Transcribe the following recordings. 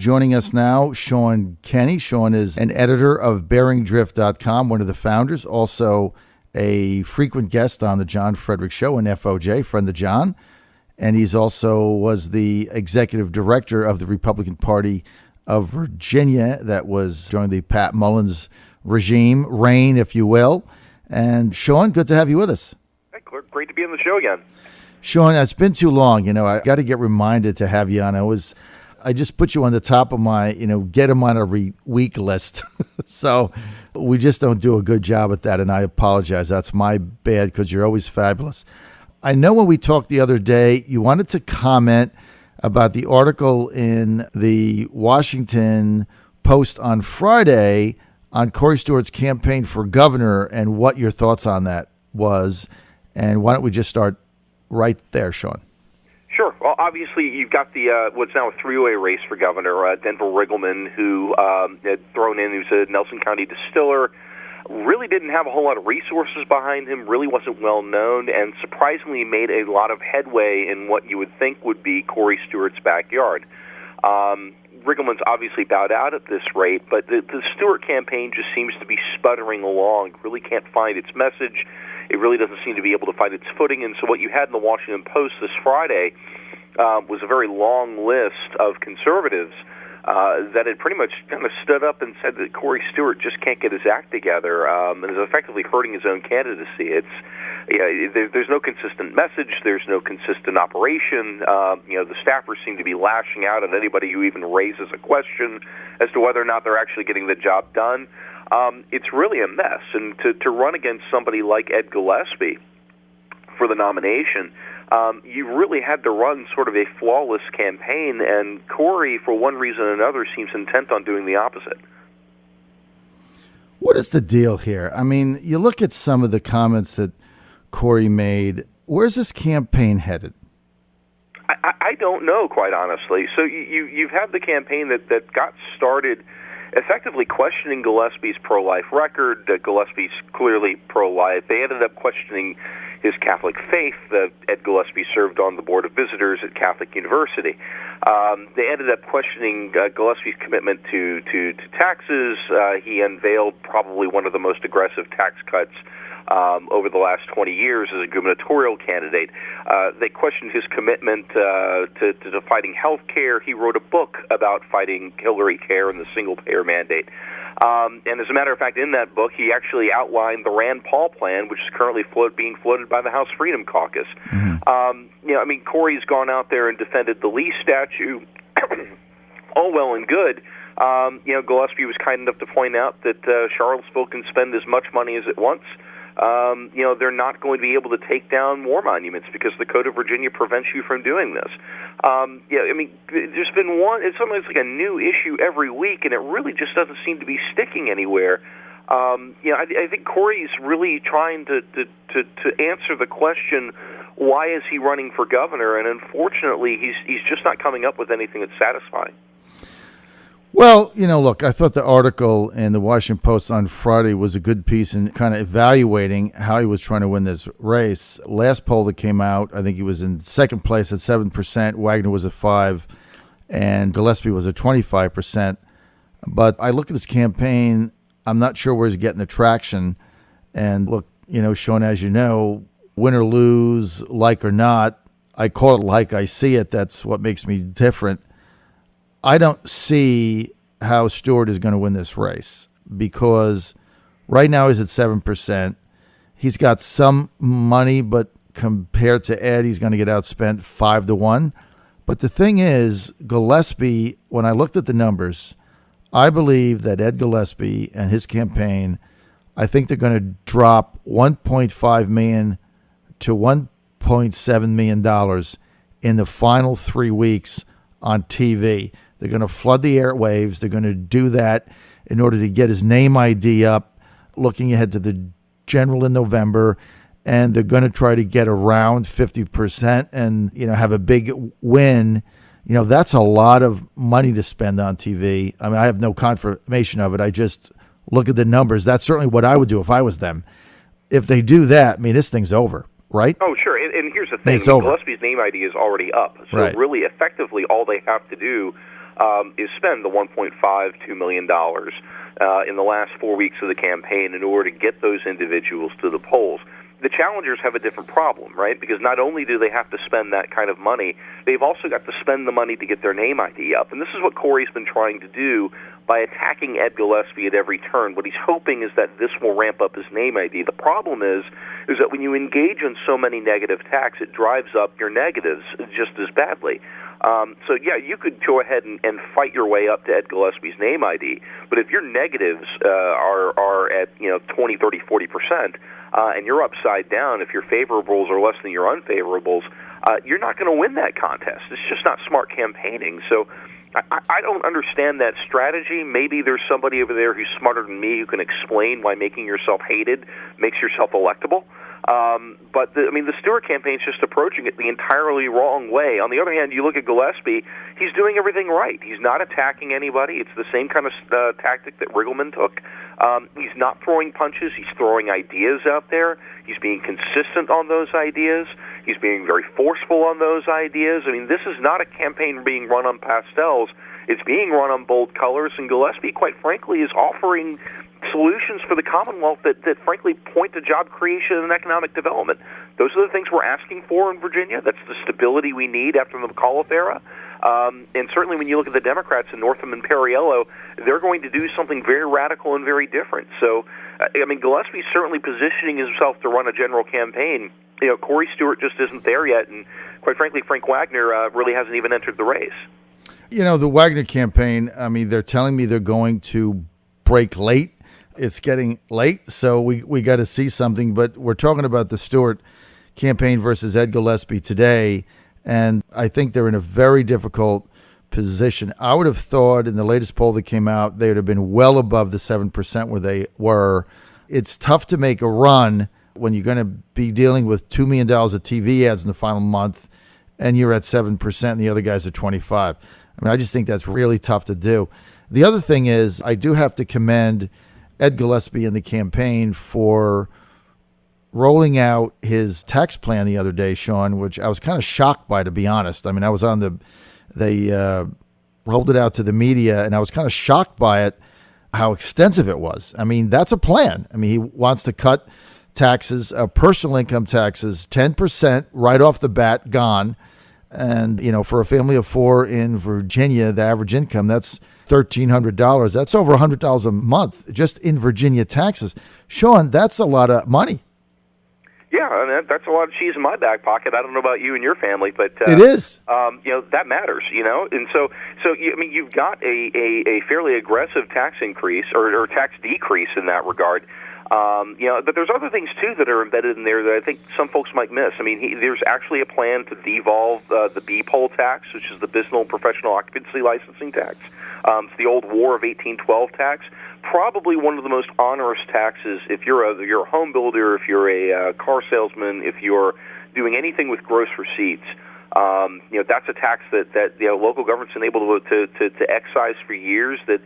Joining us now, Shaun Kenney. Shaun is an editor of BearingDrift.com, one of the founders, also a frequent guest on the John Fredericks Show in FOJ, friend of John. And he's also was the executive director of the Republican Party of Virginia that was during the Pat Mullins reign, if you will. And Shaun, good to have you with us. Hey, great to be on the show again. Shaun, it's been too long. I got to get reminded to have you on. I just put you on the top of my, get him on every week list. So we just don't do a good job at that, and I apologize. That's my bad because you're always fabulous. I know when we talked the other day, you wanted to comment about the article in the Washington Post on Friday on Corey Stewart's campaign for governor and what your thoughts on that was. And why don't we just start right there, Shaun? Sure. Well, obviously, you've got the what's now a three-way race for governor, Denver Riggleman, who had thrown in, who's a Nelson County distiller, really didn't have a whole lot of resources behind him, really wasn't well known, and surprisingly made a lot of headway in what you would think would be Corey Stewart's backyard. Riggleman's obviously bowed out at this rate, but the Stewart campaign just seems to be sputtering along, really can't find its message. It really doesn't seem to be able to find its footing, and so what you had in the Washington Post this Friday was a very long list of conservatives that had pretty much kind of stood up and said that Corey Stewart just can't get his act together and is effectively hurting his own candidacy. There's no consistent message. There's no consistent operation. The staffers seem to be lashing out at anybody who even raises a question as to whether or not they're actually getting the job done. It's really a mess. And to run against somebody like Ed Gillespie for the nomination, you really had to run sort of a flawless campaign, and Corey, for one reason or another, seems intent on doing the opposite. What is the deal here? I mean, you look at some of the comments that Corey made. Where's this campaign headed? I don't know, quite honestly. So you've had the campaign that got started effectively questioning Gillespie's pro-life record. Gillespie's clearly pro-life. They ended up questioning his Catholic faith. Ed Gillespie served on the Board of Visitors at Catholic University. They ended up questioning Gillespie's commitment to taxes. He unveiled probably one of the most aggressive tax cuts over the last 20 years as a gubernatorial candidate. They questioned his commitment to fighting health care. He wrote a book about fighting Hillary care and the single-payer mandate. And as a matter of fact, in that book, he actually outlined the Rand Paul plan, which is currently being floated by the House Freedom Caucus. Mm-hmm. Corey's gone out there and defended the Lee statue. All well and good. Gillespie was kind enough to point out that Charlottesville can spend as much money as it wants. They're not going to be able to take down war monuments because the Code of Virginia prevents you from doing this. There's been it's sometimes like a new issue every week, and it really just doesn't seem to be sticking anywhere. I think Corey's really trying to answer the question, why is he running for governor? And unfortunately, he's just not coming up with anything that's satisfying. Well, look, I thought the article in the Washington Post on Friday was a good piece in kind of evaluating how he was trying to win this race. Last poll that came out, I think he was in second place at 7%. Wagner was at 5%, and Gillespie was at 25%. But I look at his campaign, I'm not sure where he's getting the traction. And look, Shaun, as you know, win or lose, like or not, I call it like I see it. That's what makes me different. I don't see how Stewart is going to win this race because right now he's at 7%. He's got some money, but compared to Ed, he's going to get outspent 5-1. But the thing is, Gillespie, when I looked at the numbers, I believe that Ed Gillespie and his campaign, I think they're going to drop $1.5 million to $1.7 million in the final 3 weeks on TV. They're going to flood the airwaves. They're going to do that in order to get his name ID up, looking ahead to the general in November. And they're going to try to get around 50% and, have a big win. That's a lot of money to spend on TV. I mean, I have no confirmation of it. I just look at the numbers. That's certainly what I would do if I was them. If they do that, this thing's over, right? Oh, sure. And here's the thing. Gillespie's name ID is already up. So really, effectively, all they have to do is spend the $1.52 million in the last 4 weeks of the campaign in order to get those individuals to the polls. The challengers have a different problem, right? Because not only do they have to spend that kind of money, they've also got to spend the money to get their name ID up. And this is what Corey's been trying to do by attacking Ed Gillespie at every turn. What he's hoping is that this will ramp up his name ID. The problem is that when you engage in so many negative attacks, it drives up your negatives just as badly. So, yeah, you could go ahead and fight your way up to Ed Gillespie's name ID, but if your negatives are at 20, 30, 40%, and you're upside down, if your favorables are less than your unfavorables, you're not going to win that contest. It's just not smart campaigning. So I don't understand that strategy. Maybe there's somebody over there who's smarter than me who can explain why making yourself hated makes yourself electable. But the Stewart campaign's just approaching it the entirely wrong way. On the other hand, you look at Gillespie, he's doing everything right. He's not attacking anybody. It's the same kind of tactic that Riggleman took. He's not throwing punches. He's throwing ideas out there. He's being consistent on those ideas. He's being very forceful on those ideas. This is not a campaign being run on pastels. It's being run on bold colors, and Gillespie, quite frankly, is offering solutions for the Commonwealth that frankly point to job creation and economic development. Those are the things we're asking for in Virginia. That's the stability we need after the McAuliffe era. And certainly when you look at the Democrats in Northam and Perriello, they're going to do something very radical and very different. So, Gillespie's certainly positioning himself to run a general campaign. Corey Stewart just isn't there yet, and quite frankly, Frank Wagner really hasn't even entered the race. The Wagner campaign, they're telling me they're going to break late. It's getting late, so we got to see something. But we're talking about the Stewart campaign versus Ed Gillespie today, and I think they're in a very difficult position. I would have thought in the latest poll that came out, they would have been well above the 7% where they were. It's tough to make a run when you're going to be dealing with $2 million of TV ads in the final month, and you're at 7%, and the other guys are 25%. I just think that's really tough to do. The other thing is, I do have to commend Ed Gillespie and the campaign for rolling out his tax plan the other day, Shaun, which I was kind of shocked by, to be honest. I was on they rolled it out to the media, and I was kind of shocked by it, how extensive it was. That's a plan. He wants to cut taxes, personal income taxes, 10% right off the bat, gone. And, for a family of four in Virginia, the average income, that's $1,300. That's over $100 a month just in Virginia taxes. Shaun, that's a lot of money. Yeah, that's a lot of cheese in my back pocket. I don't know about you and your family, but it is. That matters, and so you've got a fairly aggressive tax increase or tax decrease in that regard. But there's other things too that are embedded in there that I think some folks might miss. There's actually a plan to devolve the B poll tax, which is the business and professional occupancy licensing tax. It's the old War of 1812 tax. Probably one of the most onerous taxes if you're a home builder, if you're a car salesman, if you're doing anything with gross receipts. That's a tax that local government's been able to excise for years. That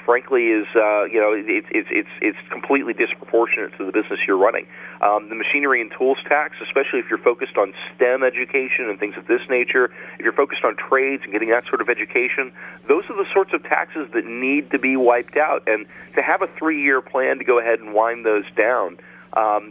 frankly is it's completely disproportionate to the business you're running. The machinery and tools tax, especially if you're focused on STEM education and things of this nature, if you're focused on trades and getting that sort of education, those are the sorts of taxes that need to be wiped out. And to have a 3-year plan to go ahead and wind those down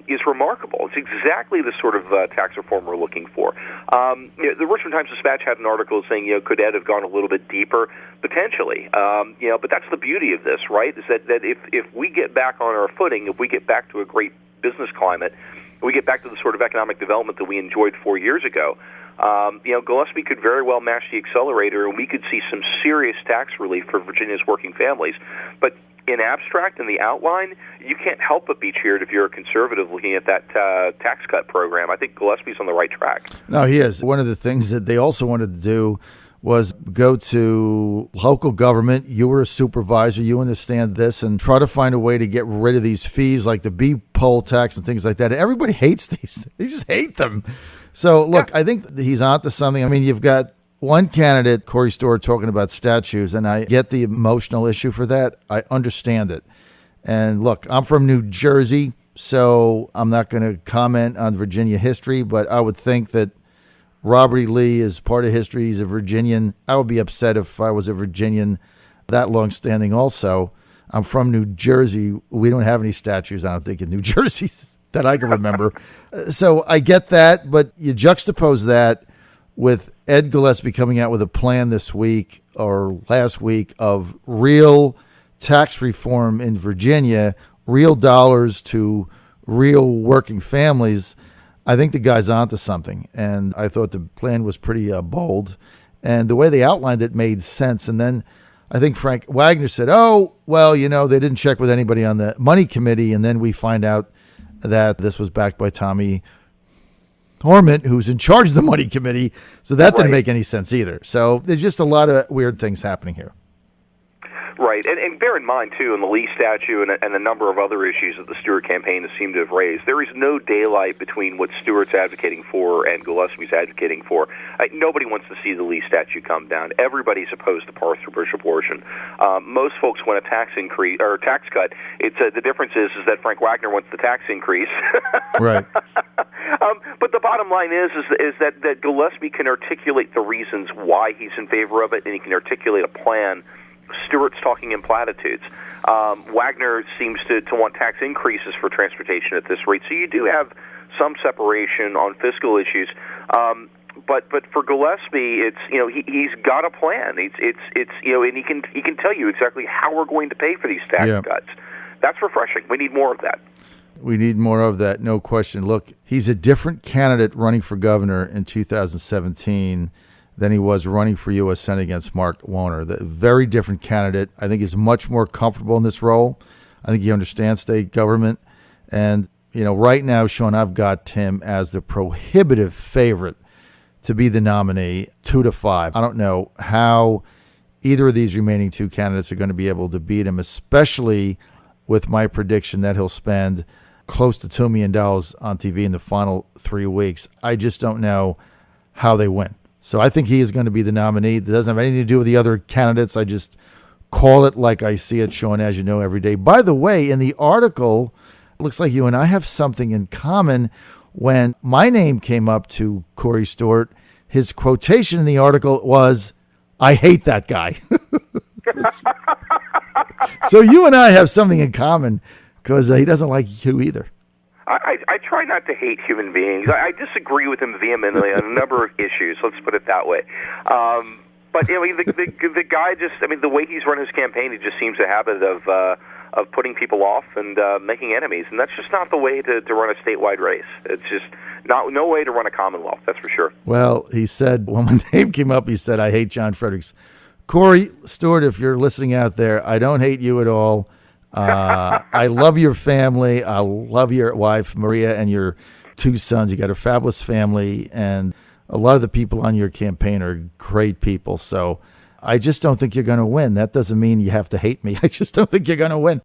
is remarkable. It's exactly the sort of tax reform we're looking for. The Richmond Times-Dispatch had an article saying, could Ed have gone a little bit deeper? Potentially. But that's the beauty of this, right, is that if we get back on our footing, if we get back to a great business climate, we get back to the sort of economic development that we enjoyed 4 years ago, Gillespie could very well mash the accelerator, and we could see some serious tax relief for Virginia's working families. But in abstract, in the outline, you can't help but be cheered if you're a conservative looking at that tax cut program. I think Gillespie's on the right track. No, he is. One of the things that they also wanted to do was go to local government. You were a supervisor. You understand this, and try to find a way to get rid of these fees like the B poll tax and things like that. Everybody hates these. They just hate them. So, look, I think he's onto something. You've got one candidate, Corey Stewart, talking about statues, and I get the emotional issue for that. I understand it. And look, I'm from New Jersey, so I'm not going to comment on Virginia history, but I would think that Robert E. Lee is part of history. He's a Virginian. I would be upset if I was a Virginian that long-standing also. I'm from New Jersey. We don't have any statues, I don't think, in New Jersey that I can remember. So I get that, but you juxtapose that with Ed Gillespie coming out with a plan this week or last week of real tax reform in Virginia, real dollars to real working families. I think the guy's onto something, and I thought the plan was pretty bold, and the way they outlined it made sense. And then I think Frank Wagner said, oh, well, they didn't check with anybody on the money committee, and then we find out that this was backed by Tommy Hormant, who's in charge of the money committee, so that didn't make any sense either. So there's just a lot of weird things happening here. Right, and bear in mind, too, in the Lee statue and a number of other issues that the Stewart campaign has seemed to have raised, there is no daylight between what Stewart's advocating for and Gillespie's advocating for. Nobody wants to see the Lee statue come down. Everybody's opposed to parts-per-bush abortion. Most folks want a tax increase or tax cut. It's the difference is that Frank Wagner wants the tax increase. Right. But the bottom line is that Gillespie can articulate the reasons why he's in favor of it, and he can articulate a plan. Stewart's talking in platitudes. Wagner seems to want tax increases for transportation at this rate. So you do have some separation on fiscal issues. But for Gillespie, it's he's got a plan. It's and he can tell you exactly how we're going to pay for these tax cuts. That's refreshing. We need more of that. We need more of that, no question. Look, he's a different candidate running for governor in 2017 than he was running for U.S. Senate against Mark Warner. The very different candidate. I think he's much more comfortable in this role. I think he understands state government. And, right now, Shaun, I've got him as the prohibitive favorite to be the nominee, 2-5. I don't know how either of these remaining two candidates are going to be able to beat him, especially with my prediction that he'll spend close to $2 million on TV in the final 3 weeks. I just don't know how they win. So I think he is going to be the nominee. It doesn't have anything to do with the other candidates. I just call it like I see it, Shaun, as you know, every day. By the way, in the article, it looks like you and I have something in common. When my name came up to Corey Stewart, his quotation in the article was, "I hate that guy." So you and I have something in common because he doesn't like you either. I try not to hate human beings. I disagree with him vehemently on a number of issues. Let's put it that way. But the guy the way he's run his campaign, he just seems a habit of putting people off and making enemies, and that's just not the way to run a statewide race. It's just no way to run a Commonwealth. That's for sure. Well, he said when my name came up, he said, "I hate John Fredericks." Corey Stewart, if you're listening out there, I don't hate you at all. I love your family. I love your wife, Maria, and your 2 sons. You got a fabulous family, and a lot of the people on your campaign are great people. So I just don't think you're going to win. That doesn't mean you have to hate me. I just don't think you're going to win.